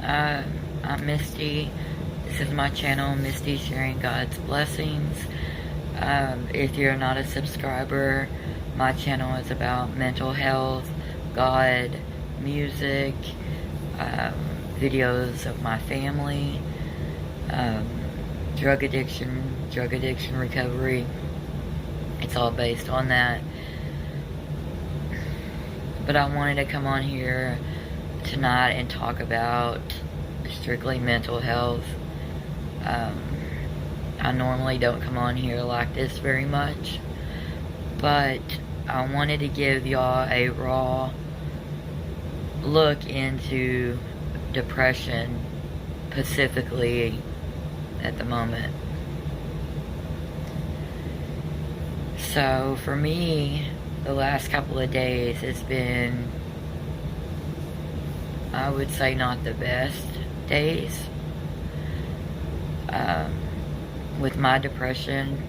I'm Misty. This is my channel, Misty Sharing God's Blessings. If you're not a subscriber, my channel is about mental health, God, music, videos of my family, drug addiction recovery. It's all based on that. But I wanted to come on here tonight and talk about strictly mental health. I normally don't come on here like this very much, but I wanted to give y'all a raw look into depression, specifically at the moment. So for me, the last couple of days has been, I would say, not the best days. With my depression,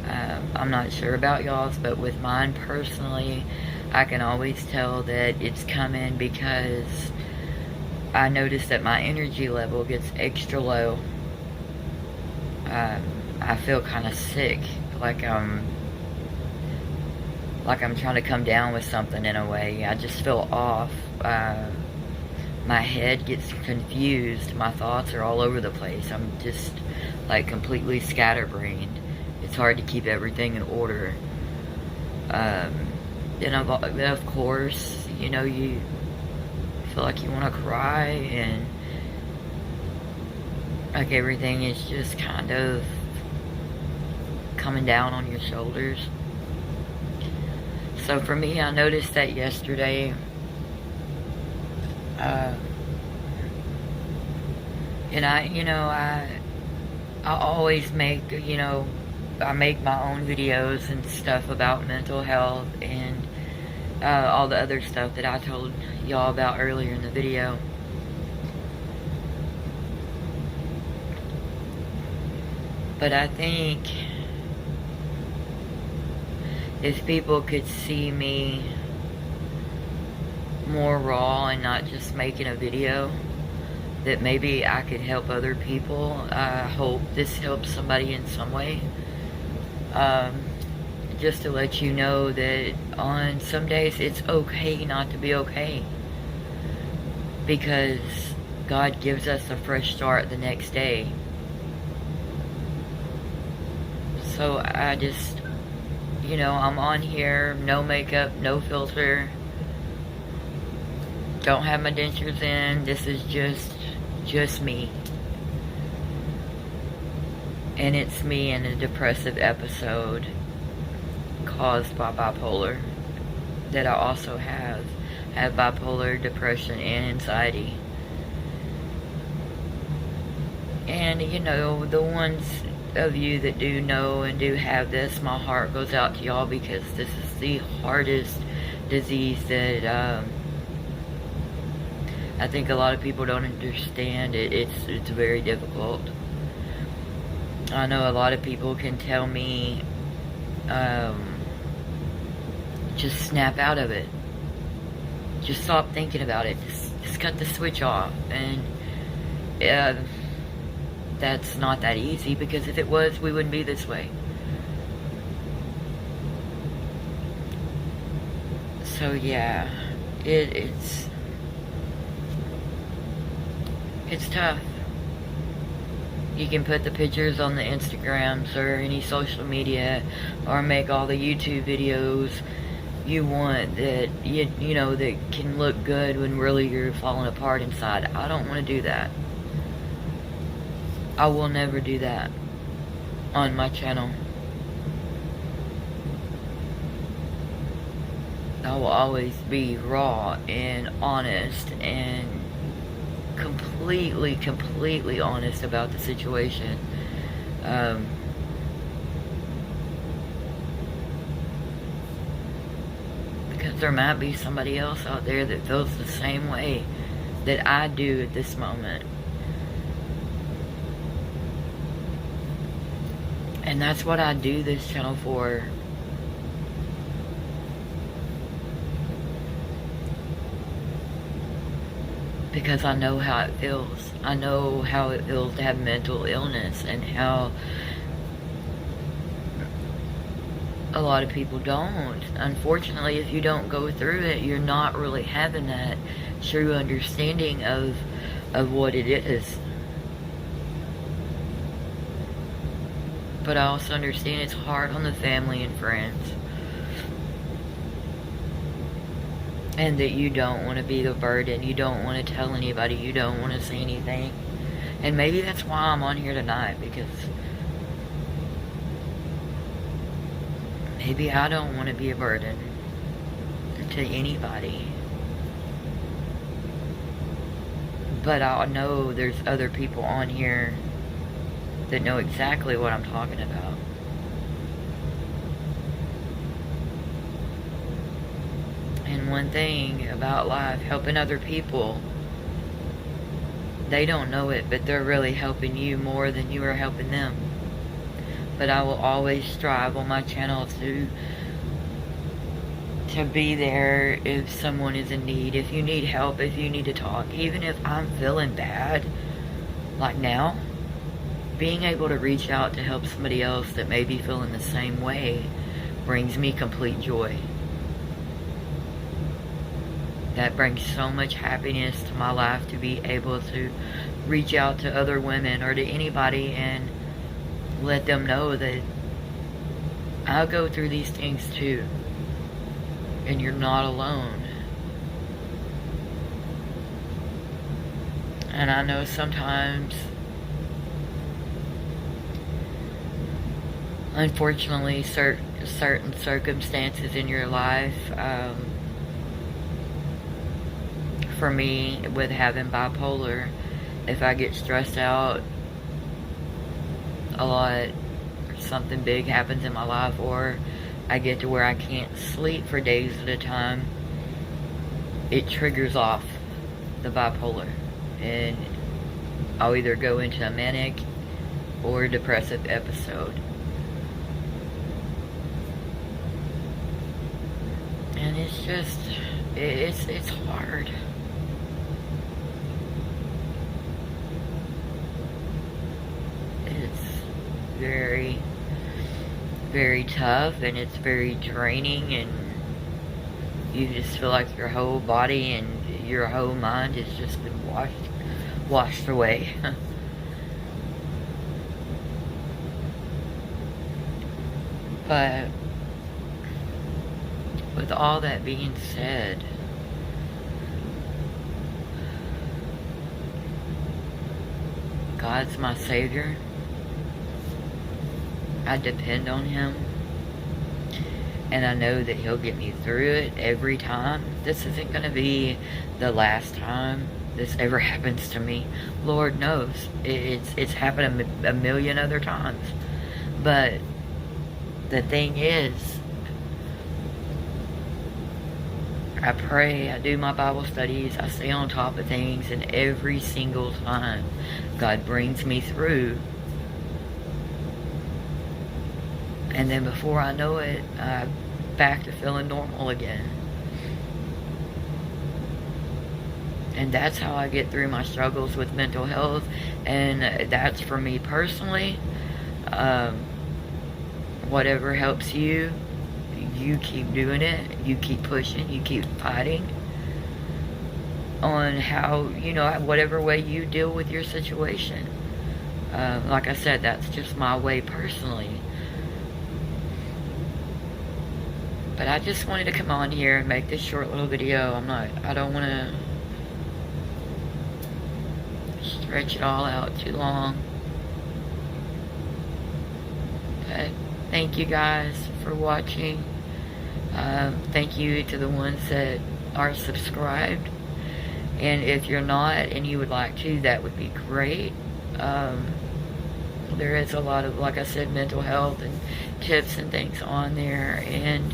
I'm not sure about y'all's, but with mine personally, I can always tell that it's coming because I notice that my energy level gets extra low. I feel kind of sick, like I'm trying to come down with something in a way. I just feel off. My head gets confused. My thoughts are all over the place. I'm just like completely scatterbrained. It's hard to keep everything in order. And of course, you know, you feel like you want to cry, and like everything is just kind of coming down on your shoulders. So for me, I noticed that yesterday. And I always make, I make my own videos and stuff about mental health and all the other stuff that I told y'all about earlier in the video. But I think if people could see me more raw and not just making a video, that maybe I could help other people. I hope this helps somebody in some way. Just to let you know that on some days it's okay not to be okay, because God gives us a fresh start the next day. So I just, I'm on here, no makeup, no filter, don't have my dentures in. This is just me. And it's me in a depressive episode caused by bipolar, that I also have bipolar, depression, and anxiety. And the ones of you that do know and do have this, my heart goes out to y'all, because this is the hardest disease that I think a lot of people don't understand. It's very difficult. I know a lot of people can tell me, just snap out of it. Just stop thinking about it. Just cut the switch off. And that's not that easy, because if it was, we wouldn't be this way. So yeah, it's tough. You can put the pictures on the Instagrams or any social media, or make all the YouTube videos you want that that can look good when really you're falling apart inside. I don't want to do that. I will never do that on my channel. I will always be raw and honest and completely honest about the situation. Because there might be somebody else out there that feels the same way that I do at this moment. And that's what I do this channel for. because I know how it feels. I know how it feels to have mental illness, and how a lot of people don't. Unfortunately, if you don't go through it, you're not really having that true understanding of what it is. But I also understand it's hard on the family and friends. And that you don't want to be the burden. You don't want to tell anybody. You don't want to say anything. And maybe that's why I'm on here tonight, because maybe I don't want to be a burden to anybody. But I know there's other people on here that know exactly what I'm talking about. And one thing about life, helping other people, they don't know it, but they're really helping you more than you are helping them. But I will always strive on my channel to be there if someone is in need, if you need help, if you need to talk. Even if I'm feeling bad, like now, being able to reach out to help somebody else that may be feeling the same way brings me complete joy. That brings so much happiness to my life, to be able to reach out to other women or to anybody and let them know that I'll go through these things too, and you're not alone. And I know sometimes, unfortunately, certain circumstances in your life, for me, with having bipolar, if I get stressed out a lot, or something big happens in my life, or I get to where I can't sleep for days at a time, it triggers off the bipolar, and I'll either go into a manic or depressive episode. And it's just, it's hard. It's very, very tough, and it's very draining, and you just feel like your whole body and your whole mind has just been washed away. But with all that being said, God's my Savior. I depend on Him, and I know that He'll get me through it every time. This isn't going to be the last time this ever happens to me. Lord knows. It's happened a million other times. But the thing is, I pray, I do my Bible studies, I stay on top of things, and every single time God brings me through. And then before I know it, I'm back to feeling normal again. And that's how I get through my struggles with mental health. And that's for me personally. Whatever helps you, you keep doing it. You keep pushing. You keep fighting on how, whatever way you deal with your situation. Like I said, that's just my way personally. But I just wanted to come on here and make this short little video. I don't want to stretch it all out too long. But thank you guys for watching. Thank you to the ones that are subscribed. And if you're not and you would like to, that would be great. There is a lot of, like I said, mental health and tips and things on there. And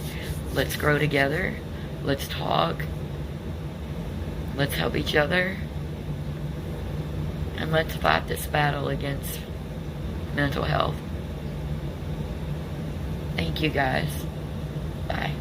let's grow together. Let's talk. Let's help each other. And let's fight this battle against mental health. Thank you guys. Bye.